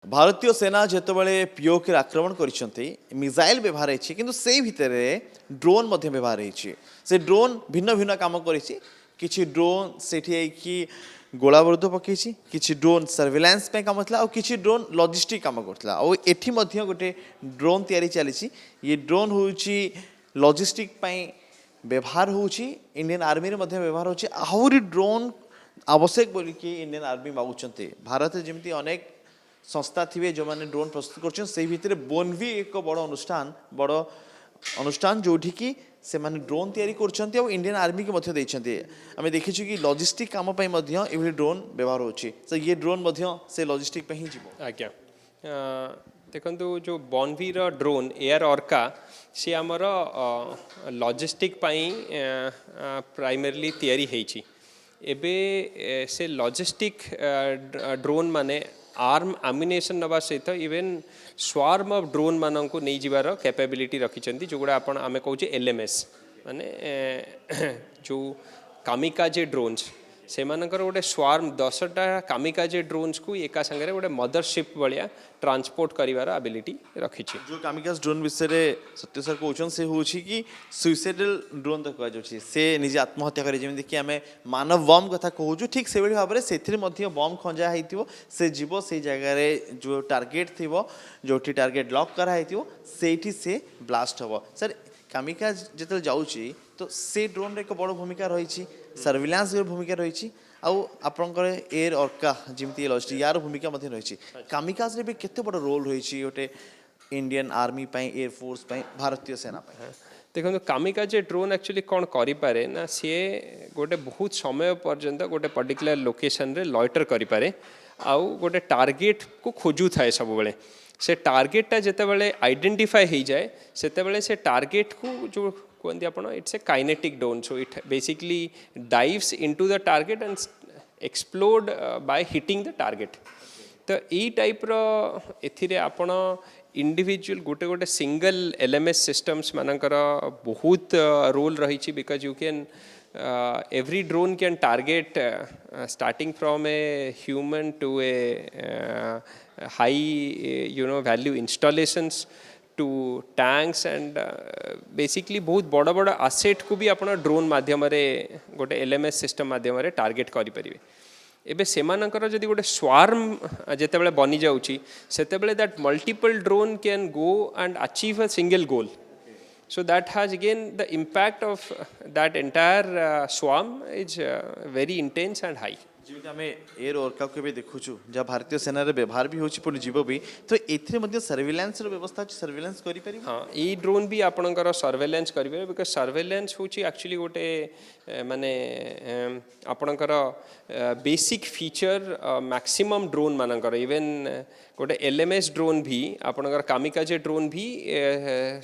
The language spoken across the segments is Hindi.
भारतीय सेना जितेबाला पीओके आक्रमण करछन्ती मिसाइल व्यवहार होती किंतु से भितर ड्रोन मध्य व्यवहार होती से ड्रोन भिन्न भिन्न काम करिछि किछि ड्रोन सेठी कि गोला बारूद पकई किछि ड्रोन सर्वेलांस पे काम थला और किछि ड्रोन लॉजिस्टिक काम करथला और एठी मध्य गोटे ड्रोन तैयारी चली ये ड्रोन होउछि लॉजिस्टिक पई व्यवहार होउछि इंडियन आर्मी रे मध्य व्यवहार होउछि आहुरी ड्रोन आवश्यक बोली कि इंडियन आर्मी मागुचन्ते भारत जेमती अनेक संस्था थे जो मैंने ड्रोन प्रस्तुत कर से भितर बोनवी एक बड़ अनुष्ठान जोठी कि से माने ड्रोन तैयारी करछन्ते और इंडियन आर्मी के मध्य देछन्ते आमे देखिछु कि लॉजिस्टिक काम पई मध्य एभली ड्रोन व्यवहार होछि तो ये ड्रोन मध्य से लॉजिस्टिक पे ही जीवो आज्ञा देखंतु जो बॉनवी रो ड्रोन एयर ऑर्का से हमर लॉजिस्टिक पई प्राइमरीली तैयारी हेछि एबे से लॉजिस्टिक ड्रोन माने आर्म एम्युनेशन नवा सहित इवेन स्वार्म ऑफ ड्रोन मान को नहीं जीवार कैपेबिलिटी रखिंट जो गुड़ा आप आम कहे एलएमएस माने जो कामिकाजे ड्रोन्स से गोटे स्वार्म 10टा कामिकाजे ड्रोन्स को एका संगे गोटे मदरशिप भाया ट्रांसपोर्ट करार एबिलिटी रखी जो कामिकाज ड्रोन विषय सत्य सर कहते से हूँ कि सुइसाइडल ड्रोन तो कहुच्छे से निजे आत्महत्या करे जमी कि आम मानव बम कथा कहूँ ठीक से भाव में से बम खंजा से जीव से जगार जो टार्गेट थी जो टार्गेट लॉक कराई से ब्लास्ट हम सर कामिकाज जो जाऊँगी तो से ड्रोन एक बड़ भूमिका रही सर्विलांस भूमिका रही आपंकर एयर अर्का जमी लॉजिस्टिक यार भूमिका रही कामिकाज रे भी केते बड़ रोल रही गोटे इंडियन आर्मी एयर फोर्स भारतीय सेना देखो कामिकाजे ड्रोन एक्चुअली कौन करें ना सी गोटे बहुत समय पर्यंत गोटे पर्टिकुलर लोकेशन रे लॉइटर करें आउ गोटे टार्गेट को खोजू थाए सब बेले से टार्गेटा जितेबाला आइडेंटिफाई हो जाए से टार्गेट को जो कहते आप it's a kinetic drone so it basically dives into the target and explode by hitting the target तो यही टाइप रे आपण इंडिविजुअल गोटे गोटे सिंगल एलएमएस सिस्टम्स मानकर बहुत रोल रही because you can every drone can target starting from a human to a high value installations to tanks and basically बहुत बड़ा बड़ा asset को भी अपना ड्रोन माध्यम गोटे एलएमएस सिस्टम माध्यम टार्गेट करें एबे सेमानकर जदि गोटे स्वार्म जितेबाला बनी जाउची सेतेबाला that multiple drone can go and achieve a single goal. So that has again the impact of that entire swarm is very intense and high. जमी आम एयर वर्का को देखु जहाँ भारतीय सेना व्यवहार भी हो जीव भी तो ये सर्विलांस व्यवस्था सर्विलांस करें हाँ ये ड्रोन भी आपणकर सर्वेलेंस करेंगे बिकज सर्वेलेंस हूँ एक्चुअली गोटे माने आपणकर बेसिक फीचर मैक्सिमम ड्रोन मानकर इवेन गोटे एलएमएस ड्रोन भी आपणकर कामिकाजे ड्रोन भी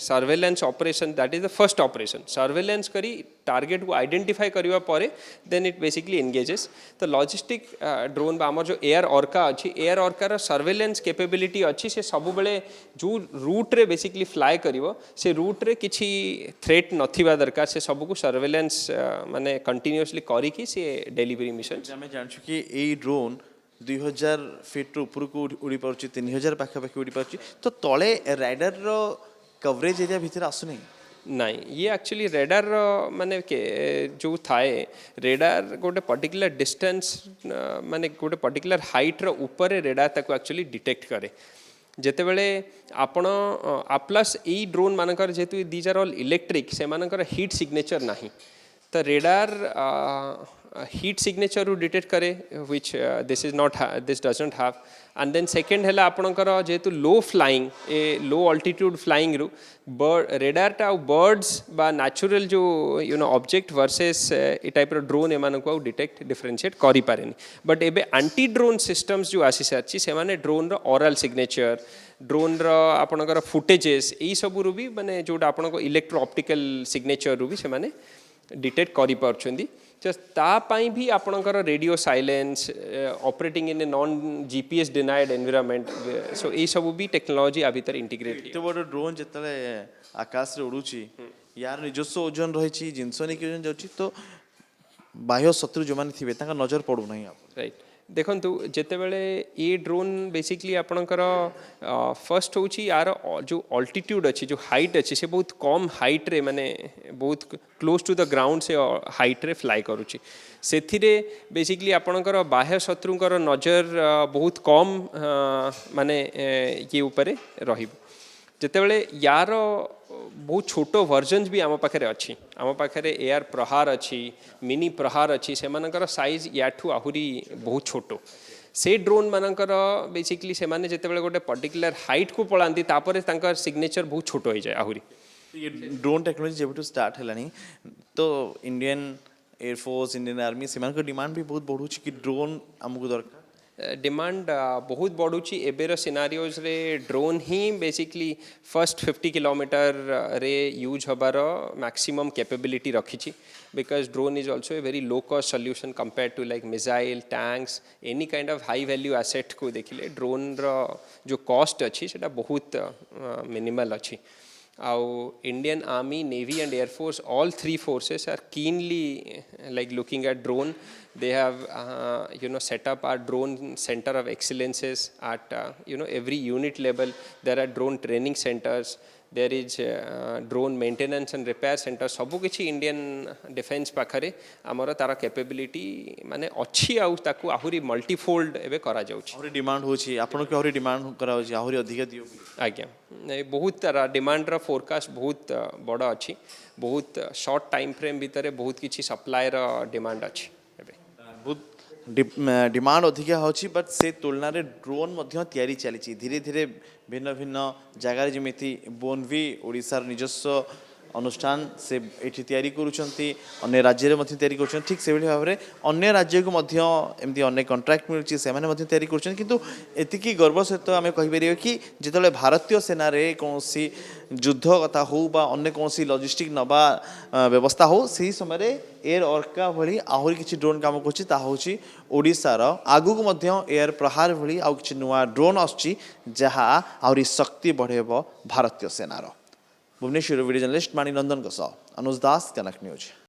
surveillance operation that is the first operation surveillance करी टार्गेट को आइडेंटिफाई करने पर देन इट बेसिकली एंगेजेस तो लॉजिस्टिक ड्रोन आम जो एयर ऑर्का अच्छी एयर ऑर्कार सर्वेलेंस कैपेबिलिटी अच्छी से सब बेले जो रूट रे बेसिकली फ्लाए करिवो से रूट रे किसी थ्रेट नथिबा दरकार से सबको सर्वेलेंस माने कंटिन्यूअसली करिकी से डिलीवरी मिशन आम जानछु कि ए ड्रोन 2000 फीट ऊपर को उड़ी पार्छ 3000 पाखापाखि उड़ी पार्छ तो तले राइडर रो कवरेज एरिया भीतर आसुनी नहीं ये एक्चुअली रेडार माने के जो थाए रेडार गोटे पर्टिकुलर डिस्टेंस माने गोटे पर्टिकुलर हाइट रो ऊपर रेडार ताको एक्चुअली डिटेक्ट करे जेतेबेले आपण प्लस ई ड्रोन मानकर जेतु दीज आर ऑल इलेक्ट्रिक से मानकर हीट सिग्नेचर नाही तो रेडार हीट सिग्नेचर डिटेक्ट करे which this does not have and then second है आपणकर जेहेतु low flying a low altitude flying रु रेडारटा बर्ड्स बा नेचुरल जो object versus a type drone एमान को डिटेक्ट डिफरेंशिएट करि पारेनी बट एबे एंटी ड्रोन सिस्टम्स जो आसी सारी से माने ड्रोन रो ऑरल सिग्नेचर ड्रोन रो आपणकर फुटेजेस यही सब रु भी माने जोटा आपणको इलेक्ट्रो ऑप्टिकल सिग्नेचर रु भी से माने डिटेक्ट करि पारछन्ती तापाई भी आपणकर radio silence operating in a non GPS denied environment so ये सब भी टेक्नोलॉजी आ भीतर इंटीग्रेट एते बड़ ड्रोन जतले आकाश रे उडुची यार निजस्व ओजन रही जिनस नहीं ओजन जाउची तो बाह्य शत्रु जो माने थिबे ताका नजर पड़ू नहीं राइट देखंतु जेतेबेले ये ड्रोन बेसिकली आपणकर फर्स्ट होची यार जो अल्टीट्यूड अच्छी जो हाइट अच्छी से बहुत कम हाइट रे माने बहुत क्लोज टू द ग्राउंड से हाइट रे फ्लाई करूची सेथिरे बेसिकली आपणकर बाह्य शत्रुंकर नजर बहुत कम माने ये ऊपर रहिबो जेतेबेले यार बहुत छोट वर्जन्स भी आम पाखे अच्छी आम पाखे एयर प्रहार अच्छी मिनी प्रहार अच्छी से मानकर साइज याठू आहुरी बहुत छोट से ड्रोन मानकर बेसिकली से माने जेतेबेले गोटे पर्टिकुलर हाइट को पलांती तापर तांकर सिग्नेचर बहुत छोट हो जाए आहुरी ये ड्रोन टेक्नोलोजी जब स्टार्ट है तो इंडियन एयरफोर्स इंडियन आर्मी से डिमांड भी बहुत बढ़ुची कि ड्रोन आमको दरकार डिमांड बहुत बढ़ुची एबेर सिनारियोज रे ड्रोन ही बेसिकली फर्स्ट 50 किलोमीटर रे यूज हबार मैक्सिमम कैपेबिलिटी रखी because drone is also a very low cost solution compare to like missile tanks any kind of high value asset को देखिले ड्रोन रो जो कॉस्ट अच्छी सेटा बहुत मिनिमल अच्छी our Indian army navy and air force all three forces are keenly like looking at drone they have set up our drone center of excellences at every unit level there are drone training centers there is drone maintenance and repair center सबु किछि इंडियन डिफेंस पाखरे हमर तार कैपेबिलिटी माने अच्छी आउ ताकू आहुरी मल्टीफोल्ड एबे करा जाउछि आहुरी डिमांड होछि आपन के आहुरी डिमांड करा होछि आहुरी अधिक दियो आज्ञा बहुत तारा डिमांड रा फोरकास्ट बहुत बड़ा अच्छी बहुत शॉर्ट टाइम फ्रेम भितर बहुत किछि सप्लाई रा डिमांड अच्छी एबे बहुत डिमांड अधिक होछि बट से तुलना रे ड्रोन मध्य तैयारी चली धीरे धीरे भिन्न भिन्न जगार जमिति बोनवी ओडिशार निजस्व अनुष्ठान से एठी तैयारी करूछंती अन्य राज्य रे मध्य तैयारी करूछन ठीक से भाव में अन्य राज्य को मध्य एमती अनेक कॉन्ट्रैक्ट मिलुछि से माने मध्य तैयारी करूछन किंतु एतिकी गर्व सहित आमे कहि परिबे कि जेतले भारतीय सेना रे कोनोसी युद्ध कथा हो बा अन्य कोनोसी लॉजिस्टिक नबा व्यवस्था हो सही समय रे एयर अर्का भली आहुरी किछि ड्रोन काम करछि ता होछि ओडिसा रो आगु को मध्य एयर प्रहार भली आ किछि नुवा ड्रोन आछि जहा आहुरी शक्ति बढ़ेबो भारतीय सेना रो भुवनेश्वर वीडियो जर्नलिस्ट मानी नंदन अनुज दास कनक न्यूज।